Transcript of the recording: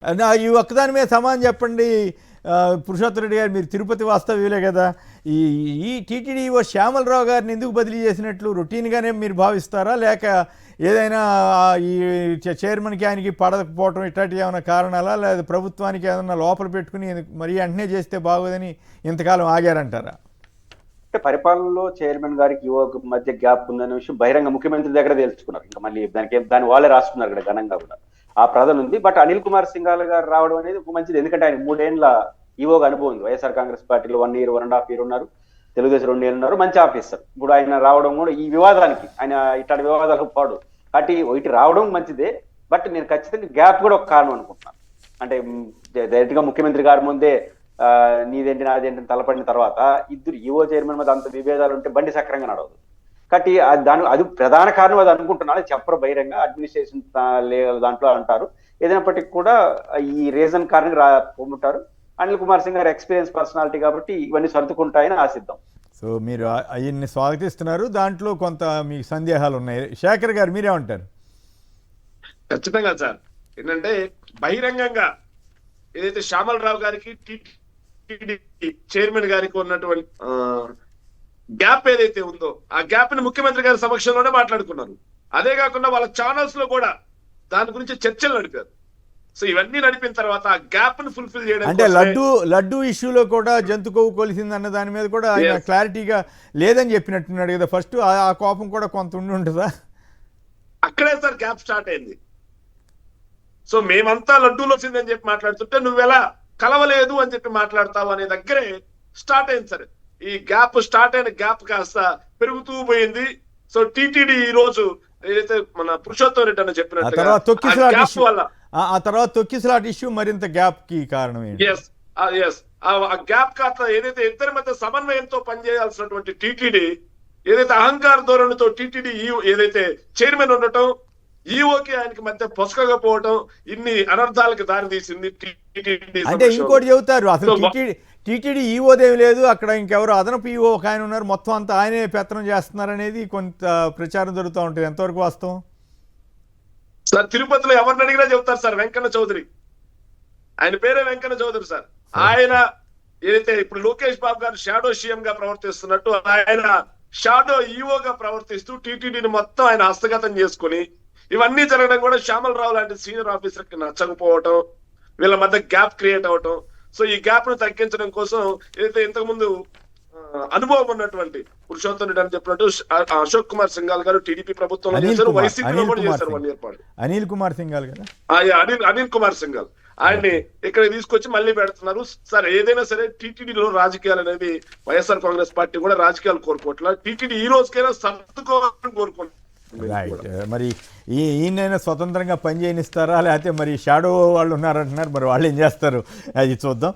ఈ ఒక్కదాని మీద సమాధానం చెప్పండి. పురుషోత్తమ రెడ్డి గారు, మీరు తిరుపతి వాస్తవ్యులే కదా. ఈ ఈ టీటీడీఓ శ్యామలరావు గారిని ఎందుకు బదిలీ చేసినట్లు రొటీన్గానే మీరు భావిస్తారా, లేక ఏదైనా ఈ చైర్మన్కి ఆయనకి పడకపోవటం ఇట్లాంటివి ఏమైనా కారణాలా, లేదా ప్రభుత్వానికి ఏదైనా లోపల పెట్టుకుని మరీ వెంటనే చేస్తే బాగోదని ఇంతకాలం ఆగారంటారా? అంటే పరిపాలనలో చైర్మన్ గారికి యువ మధ్య గ్యాప్ ఉందనే విషయం బహిరంగ ముఖ్యమంత్రి దగ్గర తెలుసుకున్నారు. ఇంకా మళ్ళీ దాని వాళ్ళే రాసుకున్నారు ఇక్కడ ఘనంగా కూడా ఆ ప్రజలు ఉంది. బట్ అనిల్ కుమార్ సింఘాల్ గారు రావడం అనేది ఒక మంచిది, ఎందుకంటే ఆయన 3 ఏళ్ల ఈవోగా అనుభవం ఉంది. వైఎస్ఆర్ కాంగ్రెస్ పార్టీలో 1 year 1.5 year ఉన్నారు, తెలుగుదేశం 2 ఏళ్ళు ఉన్నారు, మంచి ఆఫీసర్. ఇప్పుడు ఆయన రావడం కూడా ఈ వివాదానికి, ఆయన ఇట్లాంటి వివాదాలకు పాడు అటు ఇటు రావడం మంచిదే. బట్ నేను ఖచ్చితంగా గ్యాప్ కూడా ఒక కారణం అనుకుంటున్నాను. అంటే డైరెక్ట్ గా ముఖ్యమంత్రి గారి ముందే నీదేంటి నాదేంటి తలపడిన తర్వాత ఇద్దరు ఈవో చైర్మన్ మీద అంత విభేదాలు ఉంటే బండి సక్రంగా నడవదు. కాబట్టి అది ప్రధాన కారణం అది అనుకుంటున్నాను. చెప్పరు బహిరంగ, అడ్మినిస్ట్రేషన్ దాంట్లో అంటారు. ఏదైనప్పటికీ కూడా ఈ రీజన్ కారణంగా పొమ్ముంటారు. అనిల్ కుమార్ సింగ్ గారు ఎక్స్పీరియన్స్ పర్సనాలిటీ కాబట్టి ఇవన్నీ సర్దుకుంటాయని ఆశిద్దాం. సో మీరు ఆయన్ని స్వాగతిస్తున్నారు, దాంట్లో కొంత మీకు సందేహాలు ఉన్నాయి. శేఖర్ గారు మీరేమంటారు? ఖచ్చితంగా సార్, ఏంటంటే బహిరంగంగా ఏదైతే శ్యామలరావు గారికి టీటీడీ చైర్మన్ గారికి ఉన్నటువంటి గ్యాప్ ఏదైతే ఉందో ఆ గ్యాప్ ని ముఖ్యమంత్రి గారి సమక్షంలోనే మాట్లాడుకున్నారు. అదే కాకుండా వాళ్ళ ఛానల్స్ లో కూడా దాని గురించి చర్చలు నడిపారు. సో ఇవన్నీ నడిపిన తర్వాత ఆ గ్యాప్ ని ఫుల్ఫిల్ చేయడం, అంటే లడ్డు ఇష్యూలో కూడా జంతు కొవ్వు కొలిసింది అన్న దాని మీద కూడా ఆయన క్లారిటీగా లేదని చెప్పినట్టున్నాడు కదా. ఫస్ట్ ఆ కోపం కూడా కొంత ఉండి ఉంటుందా? అక్కడే సార్ గ్యాప్ స్టార్ట్ అయింది. సో మేమంతా లడ్డూలో వచ్చిందని చెప్పి మాట్లాడుతుంటే నువ్వెలా కలవలేదు అని చెప్పి మాట్లాడతావు అనే దగ్గరే స్టార్ట్ అయింది సార్. ఈ గ్యాప్ స్టార్ట్ అయిన గ్యాప్ కాస్త పెరుగుతూ పోయింది. సో టీటీడీ ఈ రోజు ఏదైతే మన పురుషోత్తమ రెడ్డి అని చెప్పినట్టుగా ఆ తర్వాత తొక్కిసలాట ఇష్యూ మరింత గ్యాప్ కి కారణం ఏంటి? ఆ గ్యాప్ కాస్త ఏదైతే ఇద్దరి మధ్య సమన్వయంతో పనిచేయాల్సినటువంటి టీటీడీ ఏదైతే అహంకార ధోరణితో టీటీడీ ఏదైతే చైర్మన్ ఉండటం, ఈఓకి ఆయనకి మధ్య పొసకకపోవటం ఇన్ని అనర్థాలకు దారి తీసింది. అంటే ఇంకోటి చెబుతారు, అసలు టీటీడీ ఈఓదేమి లేదు, అక్కడ ఇంకెవరు అదనపు ఈఓ ఒక ఆయన ఉన్నారు, మొత్తం అంతా ఆయనే పెత్తనం చేస్తున్నారు అనేది కొంత ప్రచారం జరుగుతూ ఉంటుంది. ఎంతవరకు వాస్తవం సార్? తిరుపతిలో ఎవరిని అడిగినా చెబుతారు సార్, వెంకన్న చౌదరి. ఆయన పేరే వెంకన్న చౌదరి సార్. ఆయన ఏదైతే ఇప్పుడు లోకేష్ బాబు గారు షాడో సీఎం గా ప్రవర్తిస్తున్నట్టు ఆయన షాడో ఈఓగా ప్రవర్తిస్తూ టీటీడీని మొత్తం ఆయన హస్తగతం చేసుకుని ఇవన్నీ జరగడం కూడా శ్యామలరావు లాంటి సీనియర్ ఆఫీసర్ కి నచ్చకపోవటం, వీళ్ళ మధ్య గ్యాప్ క్రియేట్ అవటం. సో ఈ గ్యాప్ ను తగ్గించడం కోసం ఏదైతే ఇంతకు ముందు అనుభవం ఉన్నటువంటి పురుషోత్తమ రెడ్డి అని చెప్పినట్టు అశోక్ కుమార్ సింఘాల్ గారు టీడీపీ ప్రభుత్వంలో చేశారు, వైసీపీలో కూడా చేశారు 1 year పాటు. అనిల్ కుమార్ సింఘాల్ గారు, అనిల్ కుమార్ సింఘాల్ ఆయన్ని ఇక్కడ తీసుకొచ్చి మళ్ళీ పెడుతున్నారు. సరే ఏదైనా సరే టీటీడీలో రాజకీయాలు అనేది వైఎస్ఆర్ కాంగ్రెస్ పార్టీ కూడా రాజకీయాలు కోరుకోవట్లేదు. టీటీడీ ఈ రోజుకైనా సర్దుకోవాలని కోరుకుంటున్నారు. రైట్. మరి ఈయనైనా స్వతంత్రంగా పని చేయనిస్తారా, లేకపోతే మరి షాడో వాళ్ళు ఉన్నారంటున్నారు, మరి వాళ్ళు ఏం చేస్తారు అది చూద్దాం.